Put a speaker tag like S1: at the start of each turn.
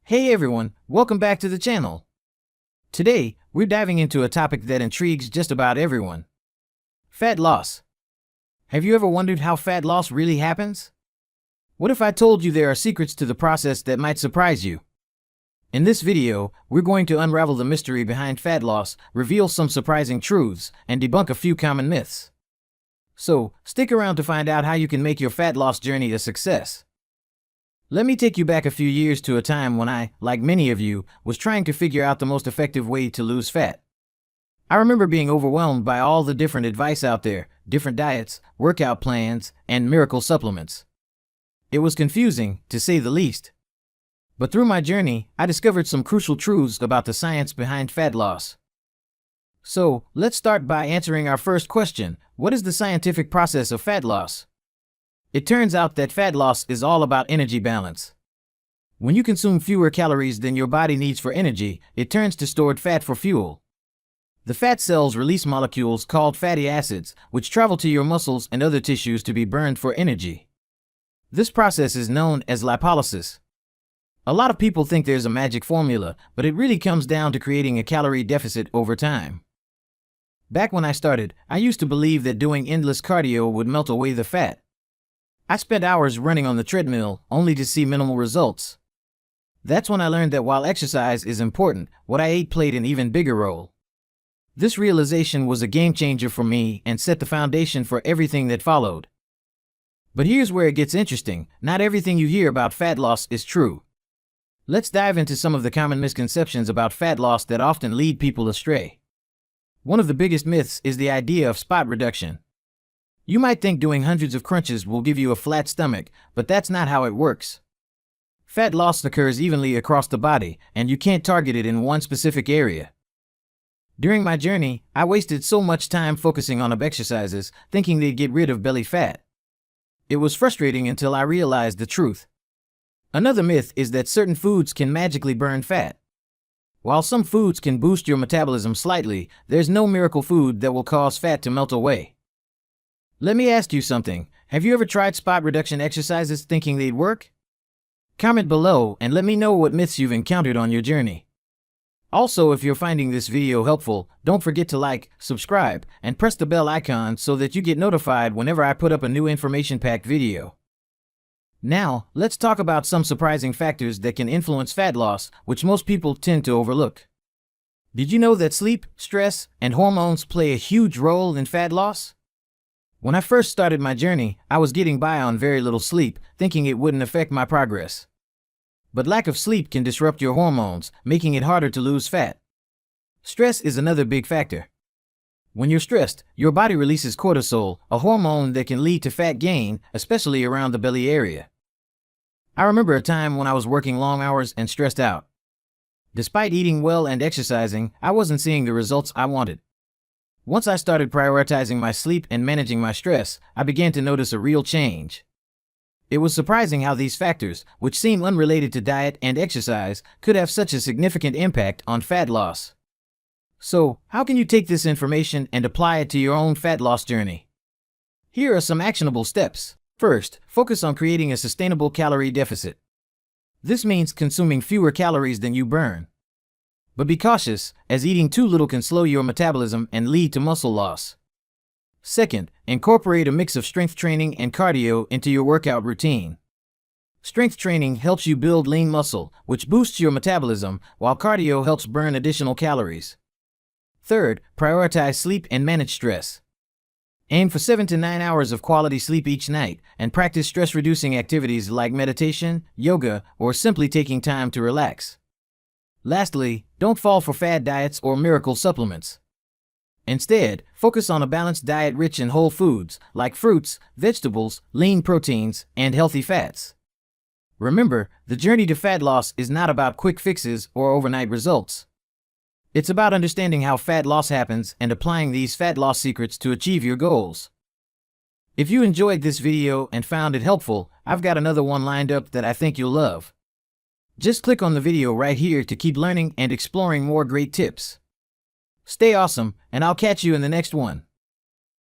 S1: Hey everyone, welcome back to the channel. Today, we're diving into a topic that intrigues just about everyone. Fat loss. Have you ever wondered how fat loss really happens? What if I told you there are secrets to the process that might surprise you? In this video, we're going to unravel the mystery behind fat loss, reveal some surprising truths, and debunk a few common myths. So, stick around to find out how you can make your fat loss journey a success. Let me take you back a few years to a time when I, like many of you, was trying to figure out the most effective way to lose fat. I remember being overwhelmed by all the different advice out there, different diets, workout plans, and miracle supplements. It was confusing, to say the least. But through my journey, I discovered some crucial truths about the science behind fat loss. So, let's start by answering our first question: what is the scientific process of fat loss? It turns out that fat loss is all about energy balance. When you consume fewer calories than your body needs for energy, it turns to stored fat for fuel. The fat cells release molecules called fatty acids, which travel to your muscles and other tissues to be burned for energy. This process is known as lipolysis. A lot of people think there's a magic formula, but it really comes down to creating a calorie deficit over time. Back when I started, I used to believe that doing endless cardio would melt away the fat. I spent hours running on the treadmill, only to see minimal results. That's when I learned that while exercise is important, what I ate played an even bigger role. This realization was a game changer for me and set the foundation for everything that followed. But here's where it gets interesting: not everything you hear about fat loss is true. Let's dive into some of the common misconceptions about fat loss that often lead people astray. One of the biggest myths is the idea of spot reduction. You might think doing hundreds of crunches will give you a flat stomach, but that's not how it works. Fat loss occurs evenly across the body, and you can't target it in one specific area. During my journey, I wasted so much time focusing on exercises, thinking they'd get rid of belly fat. It was frustrating until I realized the truth. Another myth is that certain foods can magically burn fat. While some foods can boost your metabolism slightly, there's no miracle food that will cause fat to melt away. Let me ask you something: have you ever tried spot reduction exercises thinking they'd work? Comment below and let me know what myths you've encountered on your journey. Also, if you're finding this video helpful, don't forget to like, subscribe, and press the bell icon so that you get notified whenever I put up a new information-packed video. Now, let's talk about some surprising factors that can influence fat loss, which most people tend to overlook. Did you know that sleep, stress, and hormones play a huge role in fat loss? When I first started my journey, I was getting by on very little sleep, thinking it wouldn't affect my progress. But lack of sleep can disrupt your hormones, making it harder to lose fat. Stress is another big factor. When you're stressed, your body releases cortisol, a hormone that can lead to fat gain, especially around the belly area. I remember a time when I was working long hours and stressed out. Despite eating well and exercising, I wasn't seeing the results I wanted. Once I started prioritizing my sleep and managing my stress, I began to notice a real change. It was surprising how these factors, which seem unrelated to diet and exercise, could have such a significant impact on fat loss. So, how can you take this information and apply it to your own fat loss journey? Here are some actionable steps. First, focus on creating a sustainable calorie deficit. This means consuming fewer calories than you burn. But be cautious, as eating too little can slow your metabolism and lead to muscle loss. Second, incorporate a mix of strength training and cardio into your workout routine. Strength training helps you build lean muscle, which boosts your metabolism, while cardio helps burn additional calories. Third, prioritize sleep and manage stress. Aim for 7 to 9 hours of quality sleep each night, and practice stress-reducing activities like meditation, yoga, or simply taking time to relax. Lastly, don't fall for fad diets or miracle supplements. Instead, focus on a balanced diet rich in whole foods, like fruits, vegetables, lean proteins, and healthy fats. Remember, the journey to fat loss is not about quick fixes or overnight results. It's about understanding how fat loss happens and applying these fat loss secrets to achieve your goals. If you enjoyed this video and found it helpful, I've got another one lined up that I think you'll love. Just click on the video right here to keep learning and exploring more great tips. Stay awesome, and I'll catch you in the next one.